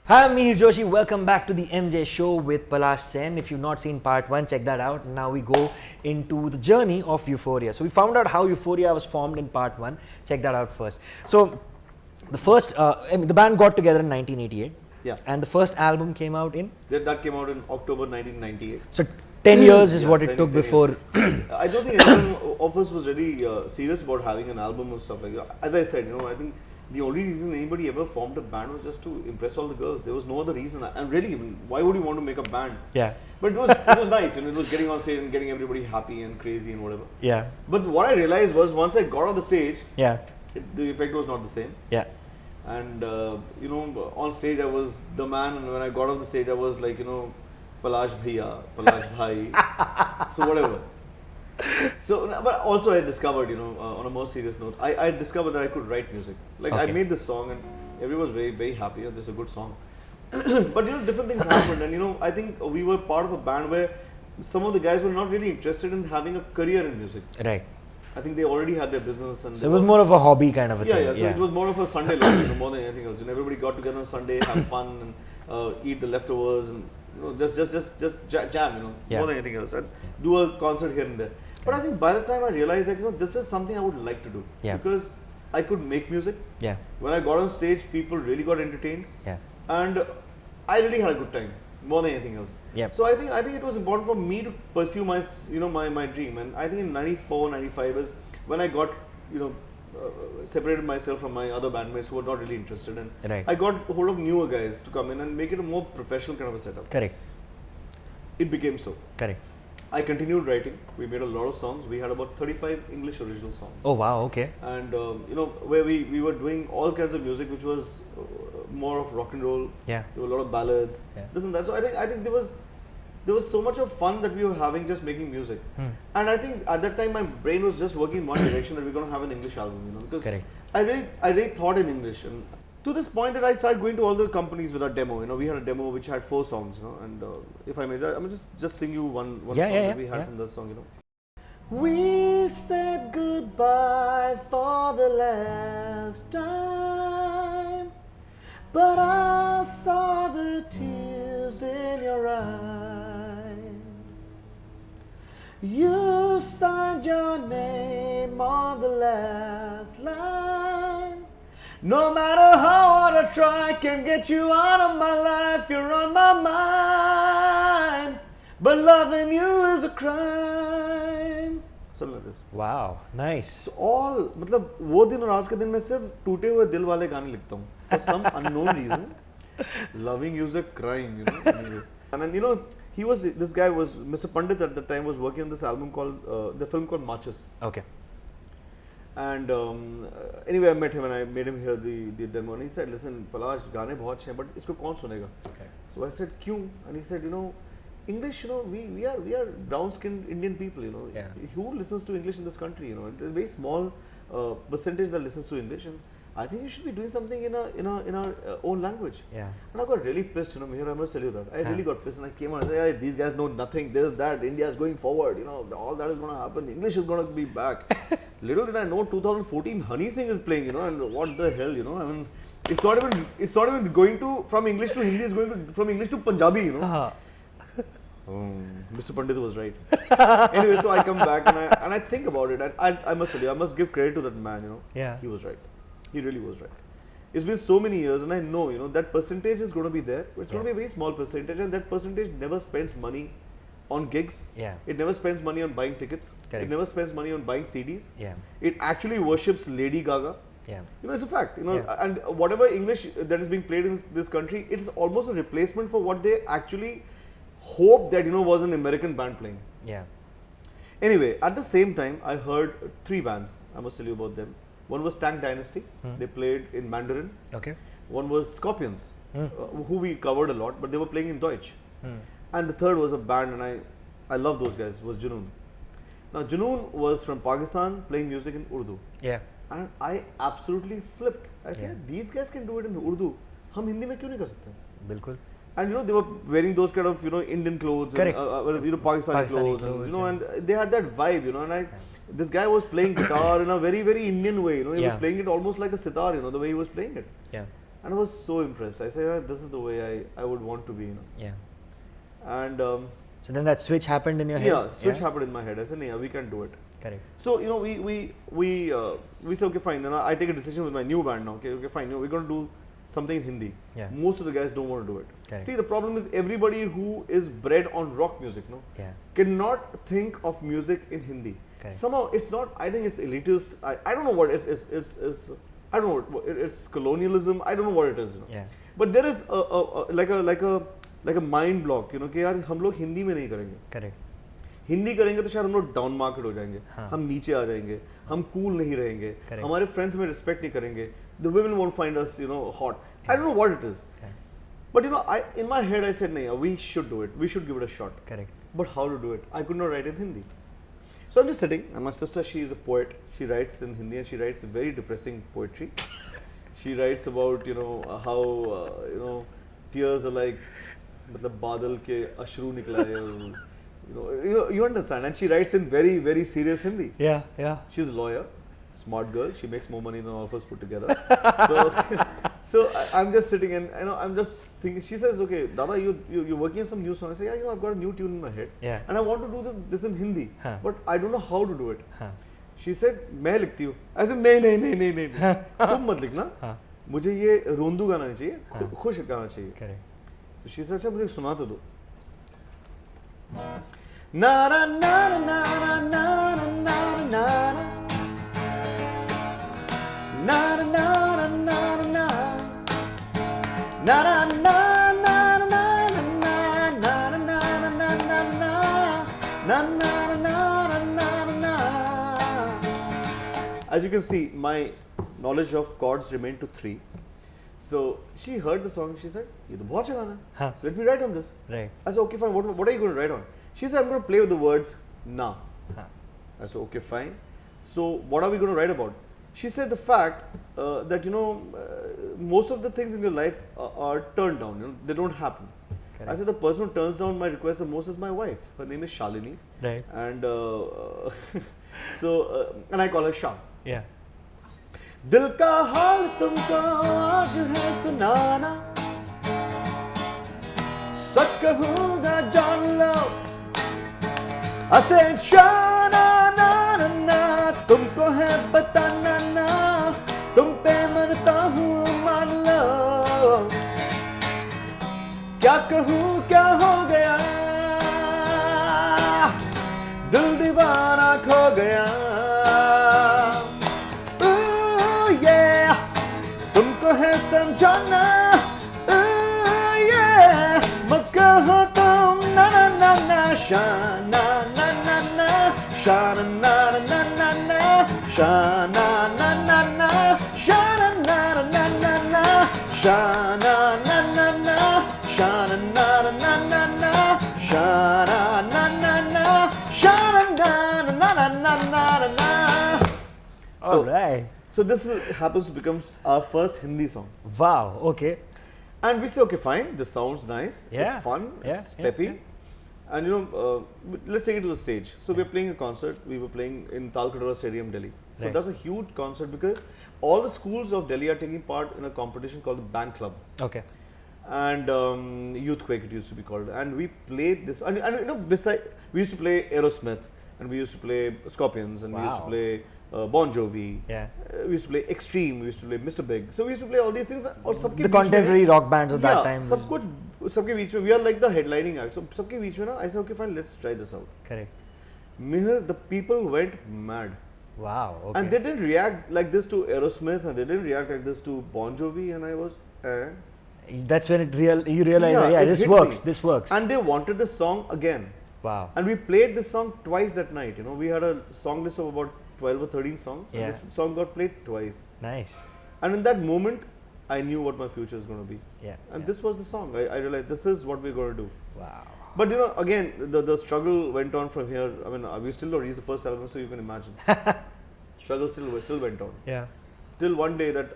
Hi, I'm Mihir Joshi. Welcome back to the MJ Show with Palash Sen. If you've not seen part 1, check that out. Now we go into the journey of Euphoria. So we found out how Euphoria was formed in part 1. Check that out first. So the first, the band got together in 1988. Yeah. And the first album came out in? That came out in October 1998. So 10 years is what it took before. I don't think anyone of us was really serious about having an album or stuff like that. As I said, I think the only reason anybody ever formed a band was just to impress all the girls. There was no other reason. And really, why would you want to make a band? Yeah. But it was nice. It was getting on stage and getting everybody happy and crazy and whatever. Yeah. But what I realized was once I got on the stage, Yeah. the effect was not the same. Yeah. And on stage I was the man, and when I got off the stage I was like, Palash Bhaiya, Palash Bhai, so whatever. So, but also I discovered, on a more serious note, I discovered that I could write music. Like I made this song and everyone was very, very happy, and this is a good song. But different things happened, and I think we were part of a band where some of the guys were not really interested in having a career in music. Right. I think they already had their business, and so it was more of a hobby kind of a thing. Yeah. So it was more of a Sunday life, more than anything else. Everybody got together on Sunday, have fun, and eat the leftovers, and just jam, more than anything else, and do a concert here and there. But I think by the time I realized that this is something I would like to do, because I could make music. Yeah. When I got on stage, people really got entertained. Yeah. And I really had a good time, more than anything else. Yeah. So I think it was important for me to pursue my my dream, and I think in 94, 95 is when I got separated myself from my other bandmates who were not really interested, and I got hold of newer guys to come in and make it a more professional kind of a setup. Correct. It became so. Correct. I continued writing. We made a lot of songs. We had about 35 English original songs. Oh wow, okay. And where we were doing all kinds of music, which was more of rock and roll. Yeah. There were a lot of ballads. Yeah. This and that. So I think there was so much of fun that we were having just making music. And I think at that time my brain was just working in one direction, that we're going to have an English album. Because Correct. I really thought in English, and to this point that I started going to all the companies with our demo. We had a demo which had 4 songs. And if I may, I'm just sing you one song that we had from the song. We said goodbye for the last time, but I saw the tears in your eyes. You signed your name on the last line. No matter how hard I try, I can get you out of my life. You're on my mind, but loving you is a crime. Something like this. Wow, nice. So all, वो दिन और आज के दिन मैं सिर्फ टूटे हुए दिल वाले गाने लिखता हूँ. For some unknown reason, loving you is a crime, Anyway. And then this guy was Mr. Pandit at the time, was working on this album called the film called Marches. Okay. And anyway, I met him and I made him hear the demo, and he said, "Listen, Palash, गाने बहुत अच्छे हैं, but इसको कौन सुनेगा?" Okay. So I said, "क्यों?" And he said, English, we are brown-skinned Indian people, Yeah. Who listens to English in this country? There's a very small percentage that listens to English, and I think you should be doing something in our own language. Yeah. And I got really pissed, Mihir, I must tell you that. I really got pissed, and I came out and said, hey, these guys know nothing, this, that, India is going forward, all that is going to happen, English is going to be back. Little did I know 2014 Honey Singh is playing, and what the hell, I mean, it's not even going to, from English to Hindi, it's going to, from English to Punjabi, Mr. Pandit was right. Anyway, so I come back and I think about it, and I must tell you, I must give credit to that man, Yeah. He was right. He really was right. It's been so many years, and I know, that percentage is going to be there. It's going to be a very small percentage, and that percentage never spends money on gigs. Yeah. It never spends money on buying tickets. Correct. It never spends money on buying CDs. Yeah. It actually worships Lady Gaga. Yeah. It's a fact. And whatever English that is being played in this country, it is almost a replacement for what they actually hope that was an American band playing. Yeah. Anyway, at the same time, I heard 3 bands. I must tell you about them. One was Tank Dynasty. They played in Mandarin. Okay. One was Scorpions, who we covered a lot, but they were playing in Deutsch. And the third was a band, and I love those guys, was Junoon. Now, Junoon was from Pakistan, playing music in Urdu. Yeah. And I absolutely flipped. I said, these guys can do it in Urdu. हम हिंदी में क्यों नहीं कर सकते? बिल्कुल. And they were wearing those kind of Indian clothes, and, Pakistani clothes, and they had that vibe, and this guy was playing guitar in a very, very Indian way, he was playing it almost like a sitar, the way he was playing it. Yeah. And I was so impressed. I said, this is the way I would want to be, you know. Yeah. And so then that switch happened in your head? Yeah, switch happened in my head. I said, yeah, we can do it. Correct. So, you know, we said, okay, fine. You know, I take a decision with my new band now. Okay, fine. You know, we're going to do something in Hindi. Yeah. Most of the guys don't want to do it. Correct. See, the problem is everybody who is bred on rock music, no, cannot think of music in Hindi. Correct. Somehow it's not. I think it's elitist. I don't know what it's. I don't know. It's colonialism. I don't know what it is. You know? Yeah. But there is like a mind block. You know, कि यार हम लोग हिंदी में नहीं करेंगे. Correct. Hindi करेंगे तो शायद हम लोग डाउन मार्केट हो जाएंगे. हाँ. हम नीचे आ जाएंगे. हम कूल नहीं रहेंगे. Correct. हमारे फ्रेंड्स में रिस्पेक्ट नहीं करेंगे. The women won't find us, you know, hot. Yeah. I don't know what it is. Yeah. But you know, in my head I said, no, we should do it. We should give it a shot. Correct. But how to do it? I could not write in Hindi. So I'm just sitting, and my sister, she is a poet. She writes in Hindi, and she writes very depressing poetry. She writes about, you know, how, you know, tears are like, मतलब बादल के अश्रु निकलाए. You understand. And she writes in very, very serious Hindi. Yeah, yeah. She's a lawyer. Smart girl. She makes more money than all of us put together. so I'm just sitting and you know I'm just singing. She says, "Okay, Dada, you're working on some new song." I say, "Yeah, you know, I've got a new tune in my head, and I want to do this in Hindi, but I don't know how to do it." She said, "मैं लिखती हूँ." I said, नहीं, तुम मत लिखना. मुझे ये रोंदू गाना नहीं चाहिए, खुश गाना चाहिए. तो she said, "अच्छा मुझे सुना तो दो." Na na na na na na na na na. Na na na na na na na na na na na na. As you can see, my knowledge of chords remained to 3. So she heard the song. She said, "ये तो बहुत अच्छा गाना है. So let me write on this." Right. I said, "Okay, fine. What are you going to write on?" She said, "I'm going to play with the words na." I said, "Okay, fine. So what are we going to write about?" She said the fact that, you know, most of the things in your life are turned down. You know, they don't happen. Correct. I said the person who turns down my request the most is my wife. Her name is Shalini. Right. And and I call her Shah. Yeah. दिल का हाल तुमको आज है सुनाना, सच कहूँगा जान लो. I said Shana na na na, तुमको है बताना ना, तुम पे मरता हूँ मान लो. क्या कहूँ क्या हो गया, दिल दीवाना खो गया. तुमको है समझाना, मत कहो तुम ना ना ना ना. Shana na na na, Shana na na na na, Shana na na na, Shana na na na na, Shana na na na, Shana na na na na, Shana na na na, Shana na na na na. All right. So this happens to become our first Hindi song. Wow. Okay. And we say, okay, fine. This sounds nice. Yeah. It's fun. Yeah. It's peppy. Yeah. And you know, let's take it to the stage. So we're playing a concert. We were playing in Talkatore Stadium, Delhi. So that's a huge concert because all the schools of Delhi are taking part in a competition called the Band Club. Okay. And Youthquake it used to be called. And we played this. And you know, we used to play Aerosmith, and we used to play Scorpions, and we used to play Bon Jovi. Yeah. We used to play Extreme. We used to play Mr. Big. So we used to play all these things. Or the contemporary rock bands of that time. सब कुछ सबके बीच में we are like the headlining act. So सबके बीच में ना I said okay fine, let's try this out. Correct. Mihir, the people went mad. Wow. Okay. And they didn't react like this to Aerosmith, and they didn't react like this to Bon Jovi, and I was. That's when you realize, yeah, this works. This works. And they wanted the song again. Wow. And we played this song twice that night. You know, we had a song list of about 12 or 13 songs. Yeah. And this song got played twice. Nice. And in that moment, I knew what my future is going to be. Yeah. And this was the song. I realized this is what we're going to do. Wow. But you know, again, the struggle went on from here. I mean, we still not reached the first album, so you can imagine. Struggle still went on. Yeah. Till one day that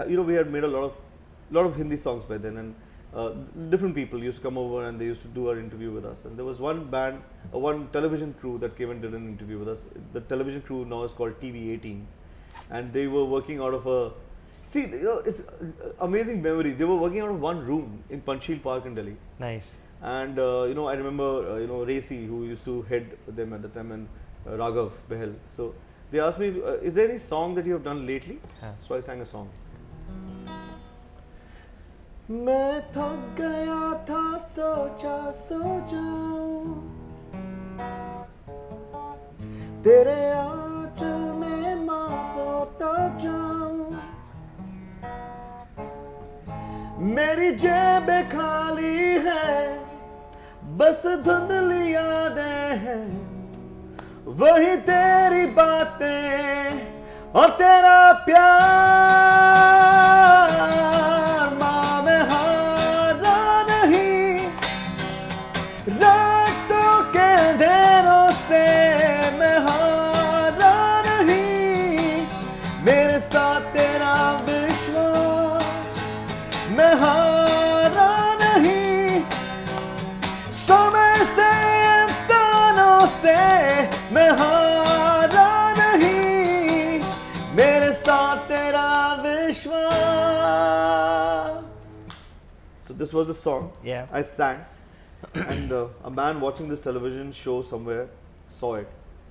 you know, we had made a lot of Hindi songs by then, and different people used to come over and they used to do our interview with us. And there was one band, one television crew that came and did an interview with us. The television crew now is called TV18, and they were working out of a See, it's amazing memories. They were working out of one room in Panchsheel Park in Delhi. Nice. And I remember Racy, who used to head them at the time, and Raghav Behel. So they asked me, is there any song that you have done lately? So I sang a song. मैं थक गया था सोचा सो जाऊं तेरे आंचल में मां सोता जाऊं मेरी जेबें खाली है बस धुंधली यादें हैं वही तेरी बातें और तेरा प्यार मां मैं हारा नहीं रातों के अंधेरों से मैं हारा नहीं मेरे साथ तेरा मैं हारा नहीं समय से इंसानों से मैं हारा नहीं मेरे साथ तेरा विश्वास. So this was the song. Yeah. I sang and a man watching this television show somewhere saw it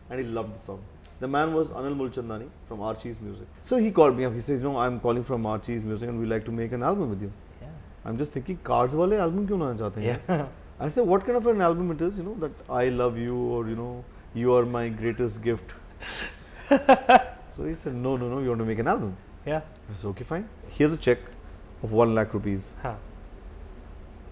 and he loved the song. The man was Anil Mulchandani from Archie's Music. So he called me up. He says, I'm calling from Archie's Music and we'd like to make an album with you. Yeah. I'm just thinking, cards wale album kyun na chahte hain? Yeah. I said, what kind of an album it is, that I love you or, you are my greatest gift. So he said, no, you want to make an album? Yeah. I said, okay, fine. Here's a check of 1 lakh rupees. Huh.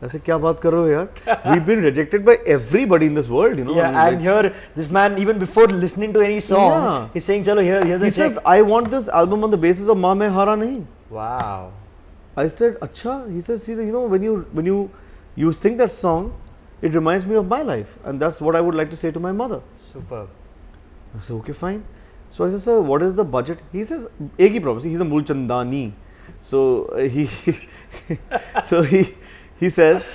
ऐसे क्या बात कर रहे हो यार? We've been rejected by everybody in this world, Yeah, and here this man, even before listening to any song, he's saying, "Chalo, here's a check." He says, "I want this album on the basis of Maa Main Haara Nahi." Wow. I said, "Acha." He says, "See, when you sing that song, it reminds me of my life, and that's what I would like to say to my mother." Superb. I said, "Okay, fine." So I said, "Sir, what is the budget?" He says, "Ek hi problem." He's a Mulchandani, so he says,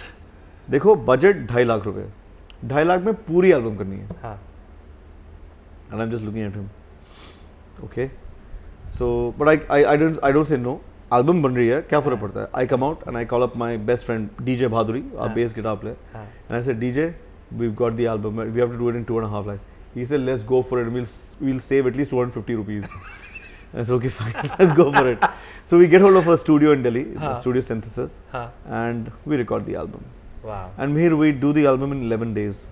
देखो budget 2.5 lakh रुपए 2.5 लाख में पूरी album करनी है. And I'm just looking at him. Okay. So, but I don't say no. Album बन रही है, क्या फर्क पड़ता है? I come out and I call up my best friend DJ Bhaduri, our bass guitar player, and I said, DJ, we've got the album. We have to do it in 2.5 lakhs. He said, let's go for it. We'll save at least 250 rupees. I said, okay, fine, let's go for it. So we get hold of a studio in Delhi, Studio Synthesis, and we record the album. Wow. And here we do the album in 11 days.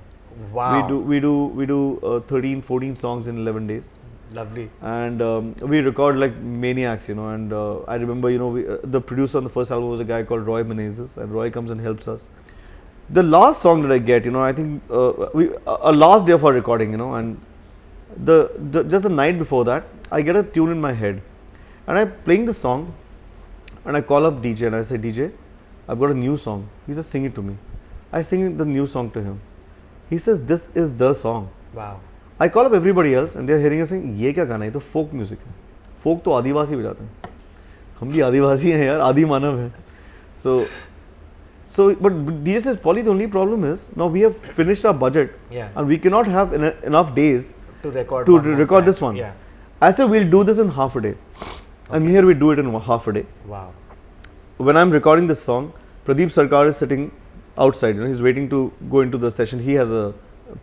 Wow. We do 13, 14 songs in 11 days. Lovely. And we record like maniacs, and I remember, the producer on the first album was a guy called Roy Menezes, and Roy comes and helps us. The last song that I get, I think a last day of our recording, and just the night before that, I get a tune in my head, and I'm playing the song, and I call up DJ and I say, DJ, I've got a new song. He says, sing it to me. I sing the new song to him. He says, this is the song. Wow. I call up everybody else and they're hearing us saying, ये क्या गाना है? ये तो folk music है. Folk तो आदिवासी बजाते हैं. हम भी आदिवासी हैं यार, आदि मानव हैं. So, but DJ says, Polly, the only problem is, now we have finished our budget, and we cannot have enough days to record this one. Yeah. I said, we'll do this in half a day. And here we do it in half a day. Wow. When I'm recording this song, Pradeep Sarkar is sitting outside. He's waiting to go into the session. He has a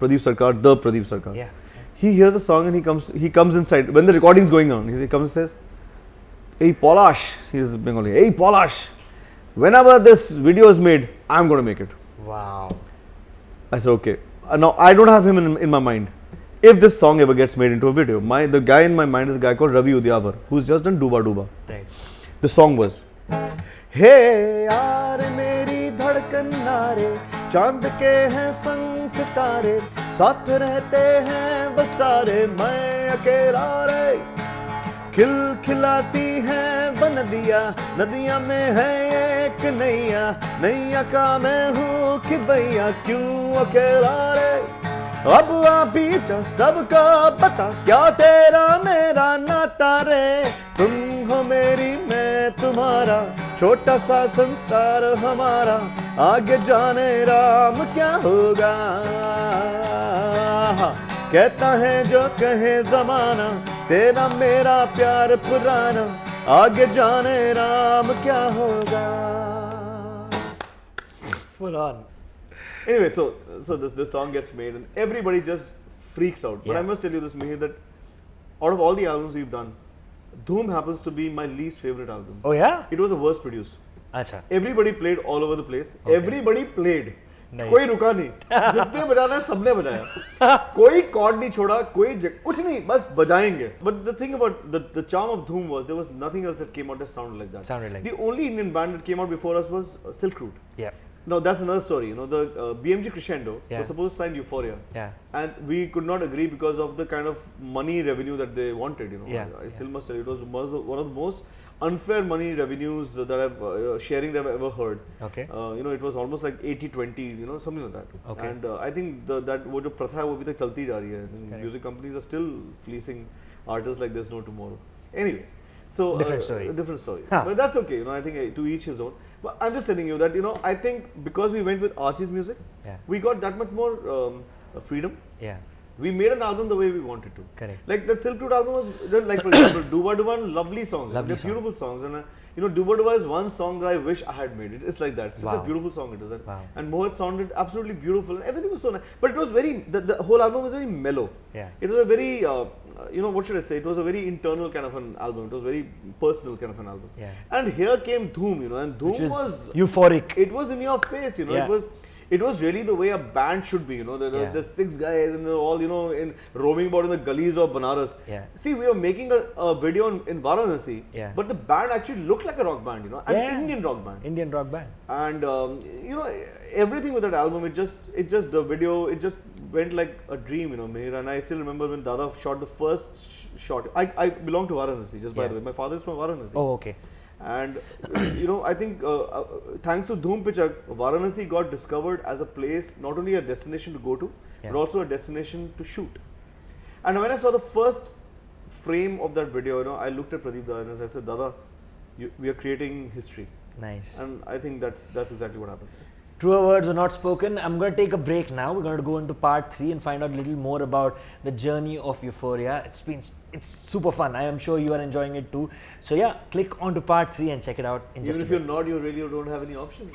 Pradeep Sarkar, the Pradeep Sarkar. Yeah. He hears the song and he comes inside. When the recording is going on, he comes and says, "Hey Palash," he's Bengali. "Hey Palash, whenever this video is made, I'm going to make it." Wow. I said, okay. Now I don't have him in my mind. If this song ever gets made into a video, the guy in my mind is a guy called Ravi Udyavar, who's just done Duba Duba. Right. The song was, "Hey yaar meri धड़कन नारे चांद के हैं संग सितारे साथ रहते हैं बस सारे मैं अकेला रे खिल खिलाती हैं बनदिया नदियाँ में है एक नैया नैया का मैं हूँ कि भैया क्यों अकेला रे अब आ पीछा सबका पता क्या तेरा मेरा नाता रे तुम हो मेरी मैं तुम्हारा छोटा सा संसार हमारा आगे जाने राम क्या होगा कहता है जो कहे जमाना तेरा मेरा प्यार पुराना आगे जाने राम क्या होगा. Full on. Anyway, so this song gets made and everybody just freaks out. But Yeah. I must tell you this, Mihir, that out of all the albums we've done, Dhoom happens to be my least favorite album. Oh yeah? It was the worst produced. Acha. Everybody played all over the place. Okay. Everybody played. Nice. कोई रुका नहीं. जिसने बजाना है सबने बजाया. कोई chord नहीं छोड़ा, कुछ नहीं, बस बजाएंगे. But the thing about the charm of Dhoom was there was nothing else that came out that sounded like that. Sounded like the only Indian band that came out before us was Silk Route. Yeah. Now that's another story. You know, the BMG Crescendo Yeah. was supposed to sign Euphoria, Yeah. and we could not agree because of the kind of money revenue that they wanted. You know, Yeah. I still must say it was one of the most unfair money revenues that I've sharing that I've ever heard. Okay. You know, it was almost like 80-20, you know, something like that. Okay. And I think that वो जो प्रथा है वो अभी तक चलती जा रही है. Correct. Music companies are still fleecing artists like there's no tomorrow. Anyway, so Different story. Different story. Huh. But that's okay. You know, I think to each his own. But I'm just telling you that, you know, I think because we went with Archie's music, Yeah. we got that much more freedom. Yeah. We made an album the way we wanted to. Correct. Like the Silk Route album was, like for example, Duba Duba, lovely songs. Lovely They're song. beautiful songs. And you know, Duba Duba is one song that I wish I had made. It's like that. Such Wow. a beautiful song it is. Wow. And Mohit sounded absolutely beautiful. And everything was so nice. But it was very, the whole album was very mellow. Yeah. It was a very, you know, what should I say? It was a very internal kind of an album. It was very personal kind of an album. Yeah. And here came Dhoom, you know, and Dhoom Which was was euphoric. it was in your face, you know. Yeah. It was really the way a band should be, you know. Yeah. The 6 guys and they're all, you know, in roaming about in the gullies of Banaras. Yeah. See, we were making a video in Varanasi, Yeah. but the band actually looked like a rock band, you know, an Yeah. Indian rock band. Indian rock band. And you know, everything with that album, it just the video, it just went like a dream, you know, Mihir. And I still remember when Dada shot the first shot. I belong to Varanasi, just by Yeah. the way. My father is from Varanasi. Oh, okay. And you know, I think thanks to Dhoom Pichak, Varanasi got discovered as a place, not only a destination to go to, Yeah. but also a destination to shoot. And when I saw the first frame of that video, you know, I looked at Pradeep Dada and I said, Dada, we are creating history. Nice. And I think that's exactly what happened. Truer words were not spoken. I'm going to take a break now. We're going to go into part 3 and find out a little more about the journey of Euphoria. It's super fun. I am sure you are enjoying it too. So yeah, click on to part 3 and check it out in Even just a if bit. you're not, you really don't have any option.